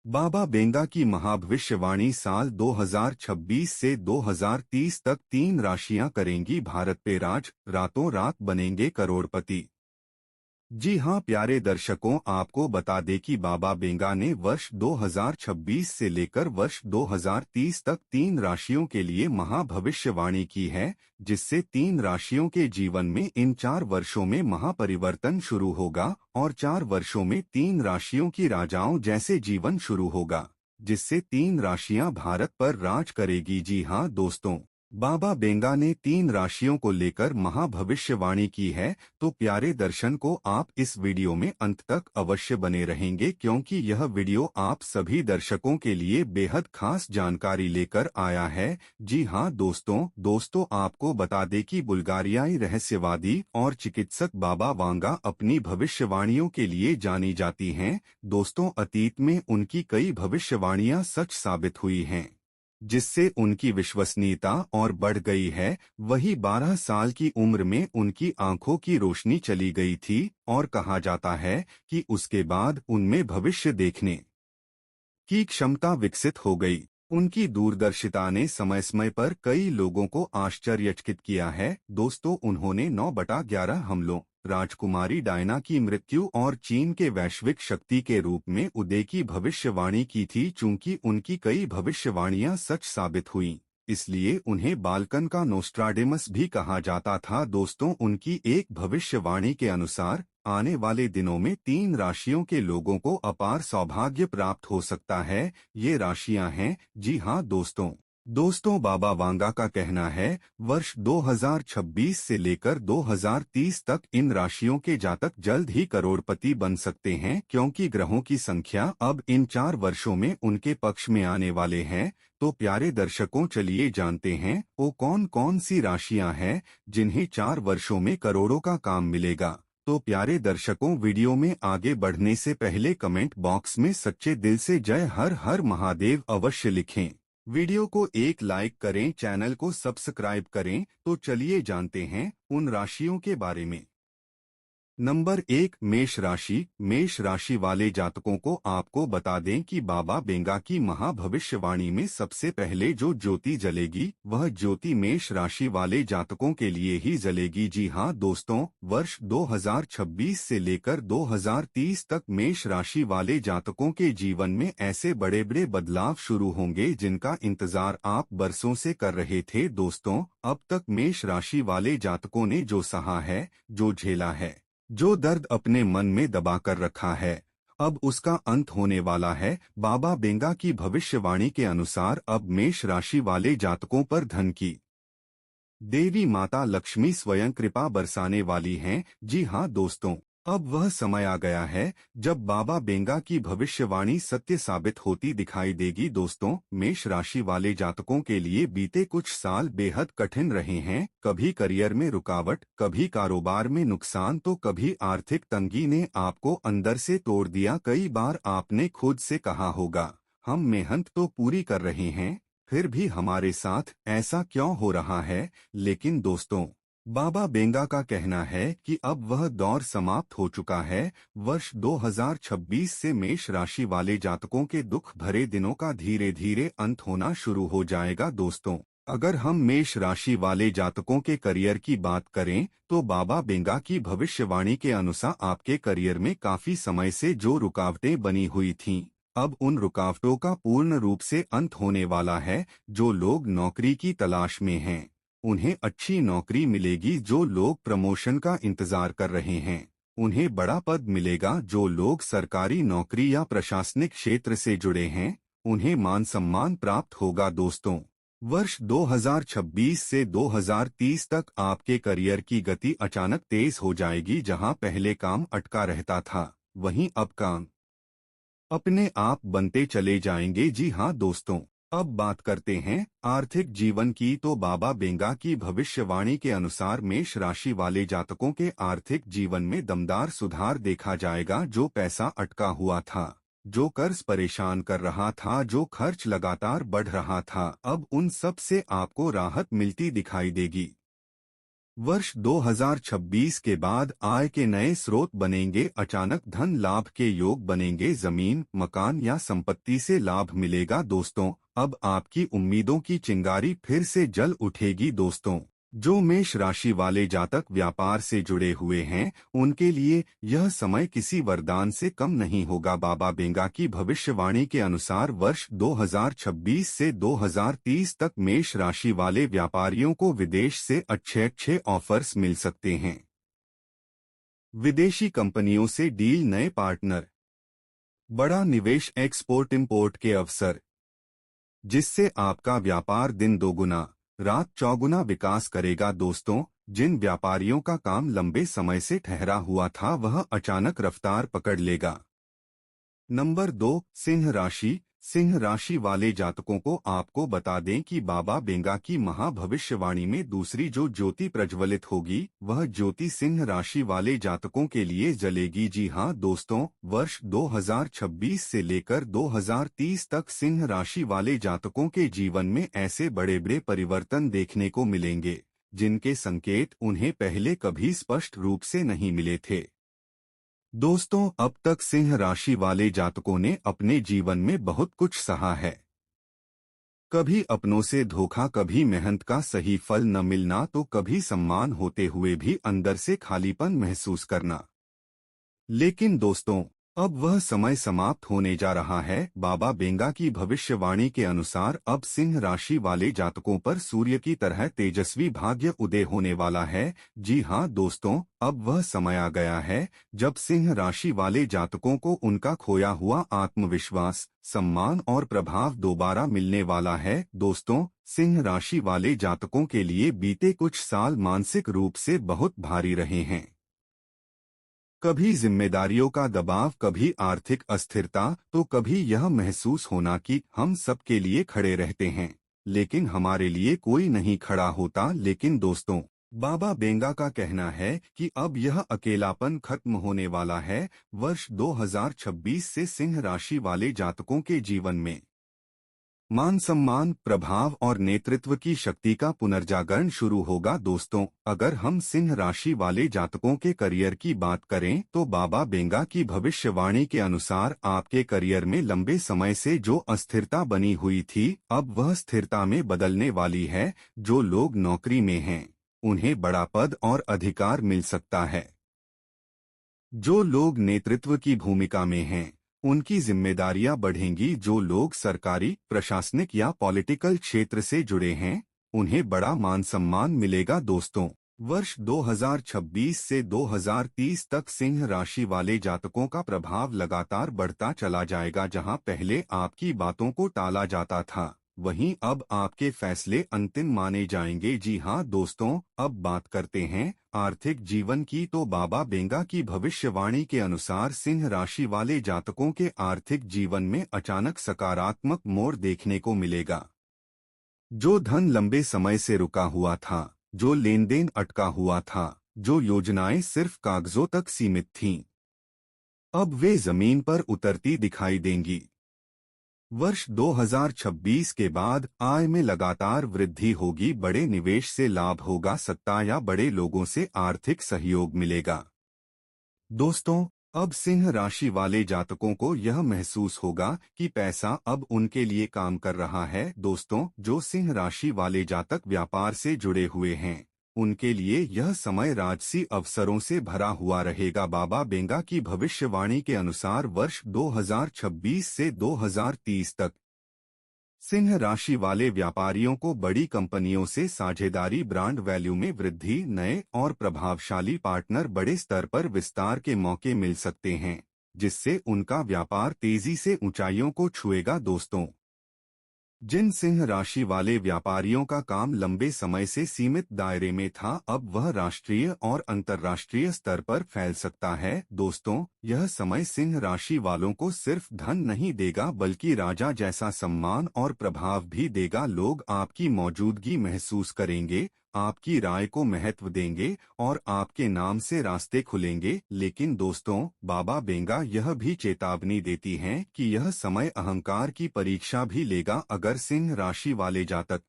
बाबा बेंगा की महाभविष्यवाणी साल 2026 से 2030 तक 3 राशियां करेंगी भारत पे राज, रातों रात बनेंगे करोड़पति। जी हां प्यारे दर्शकों, आपको बता दें कि बाबा बेंगा ने वर्ष 2026 से लेकर वर्ष 2030 तक 3 राशियों के लिए महाभविष्यवाणी की है, जिससे 3 राशियों के जीवन में इन 4 वर्षों में महापरिवर्तन शुरू होगा और 4 वर्षों में 3 राशियों की राजाओं जैसे जीवन शुरू होगा, जिससे 3 राशियां भारत पर राज करेगी। जी हां दोस्तों, बाबा बेंगा ने 3 राशियों को लेकर महाभविष्यवाणी की है, तो प्यारे दर्शन को आप इस वीडियो में अंत तक अवश्य बने रहेंगे, क्योंकि यह वीडियो आप सभी दर्शकों के लिए बेहद खास जानकारी लेकर आया है। जी हां दोस्तों आपको बता दें कि बुल्गारियाई रहस्यवादी और चिकित्सक बाबा वांगा अपनी भविष्यवाणियों के लिए जानी जाती हैं। दोस्तों, अतीत में उनकी कई भविष्यवाणियां सच साबित हुई हैं, जिससे उनकी विश्वसनीयता और बढ़ गई है। वही 12 साल की उम्र में उनकी आंखों की रोशनी चली गई थी और कहा जाता है कि उसके बाद उनमें भविष्य देखने की क्षमता विकसित हो गई। उनकी दूरदर्शिता ने समय समय पर कई लोगों को आश्चर्यचकित किया है। दोस्तों, उन्होंने 9/11 हमलों, राजकुमारी डायना की मृत्यु और चीन के वैश्विक शक्ति के रूप में उदय की भविष्यवाणी की थी। चूंकि उनकी कई भविष्यवाणियां सच साबित हुईं, इसलिए उन्हें बालकन का नोस्ट्राडेमस भी कहा जाता था। दोस्तों, उनकी एक भविष्यवाणी के अनुसार आने वाले दिनों में 3 राशियों के लोगों को अपार सौभाग्य प्राप्त हो सकता है। ये राशियां हैं, जी हां दोस्तों बाबा वांगा का कहना है, वर्ष 2026 से लेकर 2030 तक इन राशियों के जातक जल्द ही करोड़पति बन सकते हैं, क्योंकि ग्रहों की संख्या अब इन 4 वर्षों में उनके पक्ष में आने वाले हैं। तो प्यारे दर्शकों, चलिए जानते हैं वो कौन कौन सी राशियां हैं जिन्हें 4 वर्षों में करोड़ों का काम मिलेगा। तो प्यारे दर्शकों, वीडियो में आगे बढ़ने से पहले कमेंट बॉक्स में सच्चे दिल से जय हर हर महादेव अवश्य लिखें। वीडियो को एक लाइक करें, चैनल को सब्सक्राइब करें। तो चलिए जानते हैं उन राशियों के बारे में। नंबर 1, मेष राशि। मेष राशि वाले जातकों को आपको बता दें कि बाबा बेंगा की महाभविष्यवाणी में सबसे पहले जो ज्योति जलेगी, वह ज्योति मेष राशि वाले जातकों के लिए ही जलेगी। जी हां दोस्तों, वर्ष 2026 से लेकर 2030 तक मेष राशि वाले जातकों के जीवन में ऐसे बड़े बड़े बदलाव शुरू होंगे जिनका इंतजार आप बरसों से कर रहे थे। दोस्तों, अब तक मेष राशि वाले जातकों ने जो सहा है, जो झेला है, जो दर्द अपने मन में दबा कर रखा है, अब उसका अंत होने वाला है। बाबा बेंगा की भविष्यवाणी के अनुसार अब मेष राशि वाले जातकों पर धन की देवी माता लक्ष्मी स्वयं कृपा बरसाने वाली हैं। जी हां दोस्तों, अब वह समय आ गया है जब बाबा बेंगा की भविष्यवाणी सत्य साबित होती दिखाई देगी। दोस्तों, मेष राशि वाले जातकों के लिए बीते कुछ साल बेहद कठिन रहे हैं। कभी करियर में रुकावट, कभी कारोबार में नुकसान, तो कभी आर्थिक तंगी ने आपको अंदर से तोड़ दिया। कई बार आपने खुद से कहा होगा, हम मेहनत तो पूरी कर रहे हैं, फिर भी हमारे साथ ऐसा क्यों हो रहा है। लेकिन दोस्तों, बाबा बेंगा का कहना है कि अब वह दौर समाप्त हो चुका है। वर्ष 2026 से मेष राशि वाले जातकों के दुख भरे दिनों का धीरे धीरे अंत होना शुरू हो जाएगा। दोस्तों, अगर हम मेष राशि वाले जातकों के करियर की बात करें, तो बाबा बेंगा की भविष्यवाणी के अनुसार आपके करियर में काफी समय से जो रुकावटें बनी हुई थीं, अब उन रुकावटों का पूर्ण रूप से अंत होने वाला है। जो लोग नौकरी की तलाश में हैं, उन्हें अच्छी नौकरी मिलेगी। जो लोग प्रमोशन का इंतजार कर रहे हैं, उन्हें बड़ा पद मिलेगा। जो लोग सरकारी नौकरी या प्रशासनिक क्षेत्र से जुड़े हैं, उन्हें मान सम्मान प्राप्त होगा। दोस्तों, वर्ष 2026 से 2030 तक आपके करियर की गति अचानक तेज हो जाएगी। जहां पहले काम अटका रहता था, वहीं अब काम अपने आप बनते चले जाएंगे। जी हां दोस्तों, अब बात करते हैं आर्थिक जीवन की। तो बाबा बेंगा की भविष्यवाणी के अनुसार मेष राशि वाले जातकों के आर्थिक जीवन में दमदार सुधार देखा जाएगा। जो पैसा अटका हुआ था, जो कर्ज परेशान कर रहा था, जो खर्च लगातार बढ़ रहा था, अब उन सब से आपको राहत मिलती दिखाई देगी। वर्ष 2026 के बाद आय के नए स्रोत बनेंगे, अचानक धन लाभ के योग बनेंगे, जमीन, मकान या संपत्ति से लाभ मिलेगा दोस्तों। अब आपकी उम्मीदों की चिंगारी फिर से जल उठेगी दोस्तों। जो मेष राशि वाले जातक व्यापार से जुड़े हुए हैं, उनके लिए यह समय किसी वरदान से कम नहीं होगा। बाबा बेंगा की भविष्यवाणी के अनुसार वर्ष 2026 से 2030 तक मेष राशि वाले व्यापारियों को विदेश से अच्छे ऑफर्स मिल सकते हैं। विदेशी कंपनियों से डील, नए पार्टनर, बड़ा निवेश, एक्सपोर्ट इंपोर्ट के अवसर, जिससे आपका व्यापार दिन दोगुना रात चौगुना विकास करेगा दोस्तों। जिन व्यापारियों का काम लंबे समय से ठहरा हुआ था, वह अचानक रफ्तार पकड़ लेगा। नंबर 2, सिंह राशि। सिंह राशि वाले जातकों को आपको बता दें कि बाबा बेंगा की महाभविष्यवाणी में दूसरी जो ज्योति प्रज्वलित होगी, वह ज्योति सिंह राशि वाले जातकों के लिए जलेगी। जी हां दोस्तों, वर्ष 2026 से लेकर 2030 तक सिंह राशि वाले जातकों के जीवन में ऐसे बड़े बड़े परिवर्तन देखने को मिलेंगे, जिनके संकेत उन्हें पहले कभी स्पष्ट रूप से नहीं मिले थे। दोस्तों, अब तक सिंह राशि वाले जातकों ने अपने जीवन में बहुत कुछ सहा है। कभी अपनों से धोखा, कभी मेहनत का सही फल न मिलना, तो कभी सम्मान होते हुए भी अंदर से खालीपन महसूस करना। लेकिन दोस्तों, अब वह समय समाप्त होने जा रहा है। बाबा बेंगा की भविष्यवाणी के अनुसार अब सिंह राशि वाले जातकों पर सूर्य की तरह तेजस्वी भाग्य उदय होने वाला है। जी हां दोस्तों, अब वह समय आ गया है जब सिंह राशि वाले जातकों को उनका खोया हुआ आत्मविश्वास, सम्मान और प्रभाव दोबारा मिलने वाला है। दोस्तों, सिंह राशि वाले जातकों के लिए बीते कुछ साल मानसिक रूप से बहुत भारी रहे हैं। कभी जिम्मेदारियों का दबाव, कभी आर्थिक अस्थिरता, तो कभी यह महसूस होना कि हम सबके लिए खड़े रहते हैं, लेकिन हमारे लिए कोई नहीं खड़ा होता। लेकिन दोस्तों, बाबा बेंगा का कहना है कि अब यह अकेलापन खत्म होने वाला है। वर्ष 2026 से सिंह राशि वाले जातकों के जीवन में मान सम्मान, प्रभाव और नेतृत्व की शक्ति का पुनर्जागरण शुरू होगा। दोस्तों, अगर हम सिंह राशि वाले जातकों के करियर की बात करें, तो बाबा बेंगा की भविष्यवाणी के अनुसार आपके करियर में लंबे समय से जो अस्थिरता बनी हुई थी, अब वह स्थिरता में बदलने वाली है। जो लोग नौकरी में हैं, उन्हें बड़ा पद और अधिकार मिल सकता है। जो लोग नेतृत्व की भूमिका में हैं, उनकी जिम्मेदारियां बढ़ेंगी। जो लोग सरकारी, प्रशासनिक या पॉलिटिकल क्षेत्र से जुड़े हैं, उन्हें बड़ा मान सम्मान मिलेगा। दोस्तों, वर्ष 2026 से 2030 तक सिंह राशि वाले जातकों का प्रभाव लगातार बढ़ता चला जाएगा। जहां पहले आपकी बातों को टाला जाता था, वहीं अब आपके फैसले अंतिम माने जाएंगे। जी हां दोस्तों, अब बात करते हैं आर्थिक जीवन की। तो बाबा बेंगा की भविष्यवाणी के अनुसार सिंह राशि वाले जातकों के आर्थिक जीवन में अचानक सकारात्मक मोड़ देखने को मिलेगा। जो धन लंबे समय से रुका हुआ था, जो लेन देन अटका हुआ था, जो योजनाएं सिर्फ कागजों तक सीमित थीं, अब वे जमीन पर उतरती दिखाई देंगी। वर्ष 2026 के बाद आय में लगातार वृद्धि होगी, बड़े निवेश से लाभ होगा, सत्ता या बड़े लोगों से आर्थिक सहयोग मिलेगा। दोस्तों, अब सिंह राशि वाले जातकों को यह महसूस होगा कि पैसा अब उनके लिए काम कर रहा है। दोस्तों, जो सिंह राशि वाले जातक व्यापार से जुड़े हुए हैं, उनके लिए यह समय राजसी अवसरों से भरा हुआ रहेगा। बाबा बेंगा की भविष्यवाणी के अनुसार वर्ष 2026 से 2030 तक सिंह राशि वाले व्यापारियों को बड़ी कंपनियों से साझेदारी, ब्रांड वैल्यू में वृद्धि, नए और प्रभावशाली पार्टनर, बड़े स्तर पर विस्तार के मौके मिल सकते हैं, जिससे उनका व्यापार तेजी से ऊंचाइयों को छुएगा। दोस्तों, जिन सिंह राशि वाले व्यापारियों का काम लंबे समय से सीमित दायरे में था, अब वह राष्ट्रीय और अंतर्राष्ट्रीय स्तर पर फैल सकता है। दोस्तों, यह समय सिंह राशि वालों को सिर्फ धन नहीं देगा, बल्कि राजा जैसा सम्मान और प्रभाव भी देगा। लोग आपकी मौजूदगी महसूस करेंगे, आपकी राय को महत्व देंगे और आपके नाम से रास्ते खुलेंगे। लेकिन दोस्तों, बाबा बेंगा यह भी चेतावनी देती हैं कि यह समय अहंकार की परीक्षा भी लेगा। अगर सिंह राशि वाले जातक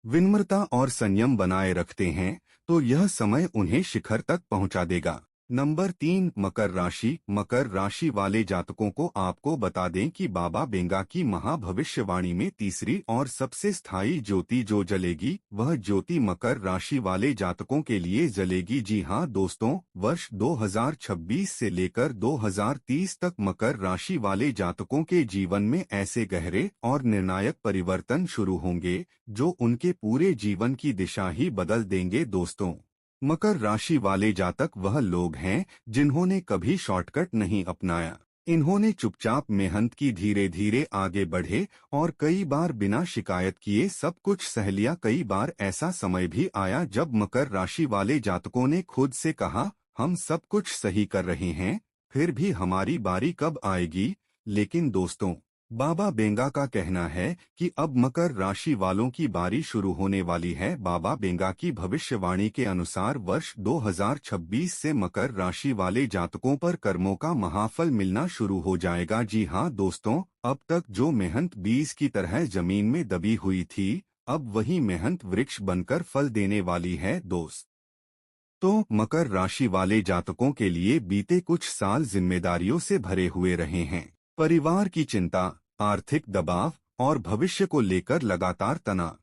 विनम्रता और संयम बनाए रखते हैं तो यह समय उन्हें शिखर तक पहुंचा देगा। नंबर 3, मकर राशि। मकर राशि वाले जातकों को आपको बता दें कि बाबा बेंगा की महाभविष्यवाणी में तीसरी और सबसे स्थायी ज्योति जो जलेगी वह ज्योति मकर राशि वाले जातकों के लिए जलेगी। जी हाँ दोस्तों, वर्ष 2026 से लेकर 2030 तक मकर राशि वाले जातकों के जीवन में ऐसे गहरे और निर्णायक परिवर्तन शुरू होंगे जो उनके पूरे जीवन की दिशा ही बदल देंगे। दोस्तों, मकर राशि वाले जातक वह लोग हैं जिन्होंने कभी शॉर्टकट नहीं अपनाया। इन्होंने चुपचाप मेहनत की, धीरे धीरे आगे बढ़े और कई बार बिना शिकायत किए सब कुछ सह लिया। कई बार ऐसा समय भी आया जब मकर राशि वाले जातकों ने खुद से कहा, हम सब कुछ सही कर रहे हैं, फिर भी हमारी बारी कब आएगी। लेकिन दोस्तों, बाबा बेंगा का कहना है कि अब मकर राशि वालों की बारी शुरू होने वाली है। बाबा बेंगा की भविष्यवाणी के अनुसार वर्ष 2026 से मकर राशि वाले जातकों पर कर्मों का महाफल मिलना शुरू हो जाएगा। जी हाँ दोस्तों, अब तक जो मेहनत बीज की तरह जमीन में दबी हुई थी, अब वही मेहनत वृक्ष बनकर फल देने वाली है। दोस्त तो मकर राशि वाले जातकों के लिए बीते कुछ साल जिम्मेदारियों से भरे हुए रहे हैं। परिवार की चिंता, आर्थिक दबाव और भविष्य को लेकर लगातार तनाव।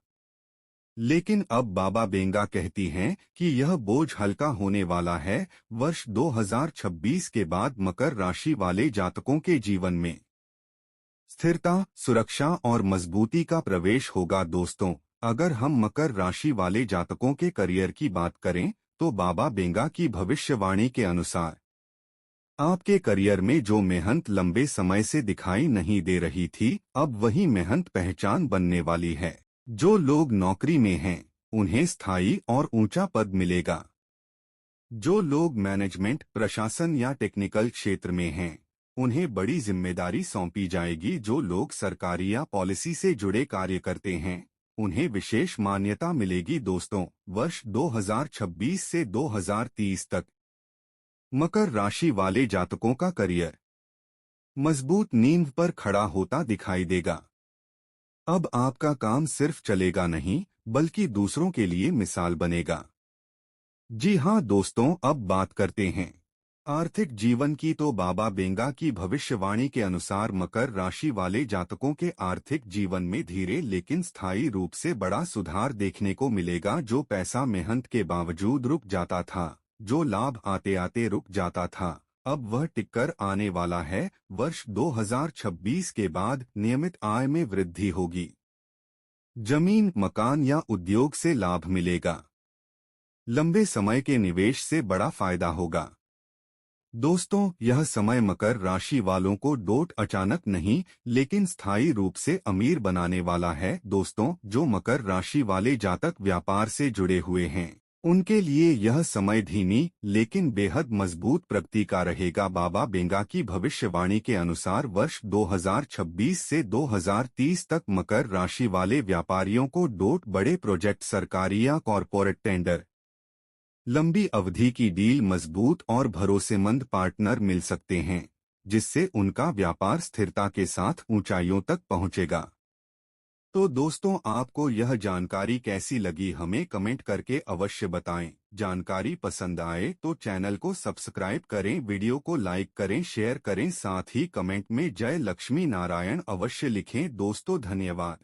लेकिन अब बाबा बेंगा कहती हैं कि यह बोझ हल्का होने वाला है। वर्ष 2026 के बाद मकर राशि वाले जातकों के जीवन में स्थिरता, सुरक्षा और मजबूती का प्रवेश होगा। दोस्तों, अगर हम मकर राशि वाले जातकों के करियर की बात करें तो बाबा बेंगा की भविष्यवाणी के अनुसार आपके करियर में जो मेहनत लंबे समय से दिखाई नहीं दे रही थी, अब वही मेहनत पहचान बनने वाली है। जो लोग नौकरी में हैं, उन्हें स्थायी और ऊंचा पद मिलेगा। जो लोग मैनेजमेंट, प्रशासन या टेक्निकल क्षेत्र में हैं, उन्हें बड़ी जिम्मेदारी सौंपी जाएगी। जो लोग सरकारी या पॉलिसी से जुड़े कार्य करते हैं, उन्हें विशेष मान्यता मिलेगी। दोस्तों, वर्ष 2026 से 2030 तक मकर राशि वाले जातकों का करियर मजबूत नींव पर खड़ा होता दिखाई देगा। अब आपका काम सिर्फ चलेगा नहीं, बल्कि दूसरों के लिए मिसाल बनेगा। जी हाँ दोस्तों, अब बात करते हैं आर्थिक जीवन की। तो बाबा बेंगा की भविष्यवाणी के अनुसार मकर राशि वाले जातकों के आर्थिक जीवन में धीरे लेकिन स्थायी रूप से बड़ा सुधार देखने को मिलेगा। जो पैसा मेहनत के बावजूद रुक जाता था, जो लाभ आते आते रुक जाता था, अब वह टिककर आने वाला है। वर्ष 2026 के बाद नियमित आय में वृद्धि होगी। जमीन, मकान या उद्योग से लाभ मिलेगा। लंबे समय के निवेश से बड़ा फायदा होगा। दोस्तों, यह समय मकर राशि वालों को डोट अचानक नहीं लेकिन स्थायी रूप से अमीर बनाने वाला है। दोस्तों, जो मकर राशि वाले जातक व्यापार से जुड़े हुए हैं, उनके लिए यह समय धीमी लेकिन बेहद मजबूत प्रगति का रहेगा। बाबा बेंगा की भविष्यवाणी के अनुसार वर्ष 2026 से 2030 तक मकर राशि वाले व्यापारियों को डोट, बड़े प्रोजेक्ट, सरकारी या कॉरपोरेट टेंडर, लंबी अवधि की डील, मजबूत और भरोसेमंद पार्टनर मिल सकते हैं, जिससे उनका व्यापार स्थिरता के साथ ऊंचाइयों तक पहुंचेगा। तो दोस्तों, आपको यह जानकारी कैसी लगी हमें कमेंट करके अवश्य बताएं। जानकारी पसंद आए तो चैनल को सब्सक्राइब करें, वीडियो को लाइक करें, शेयर करें, साथ ही कमेंट में जय लक्ष्मी नारायण अवश्य लिखें। दोस्तों, धन्यवाद।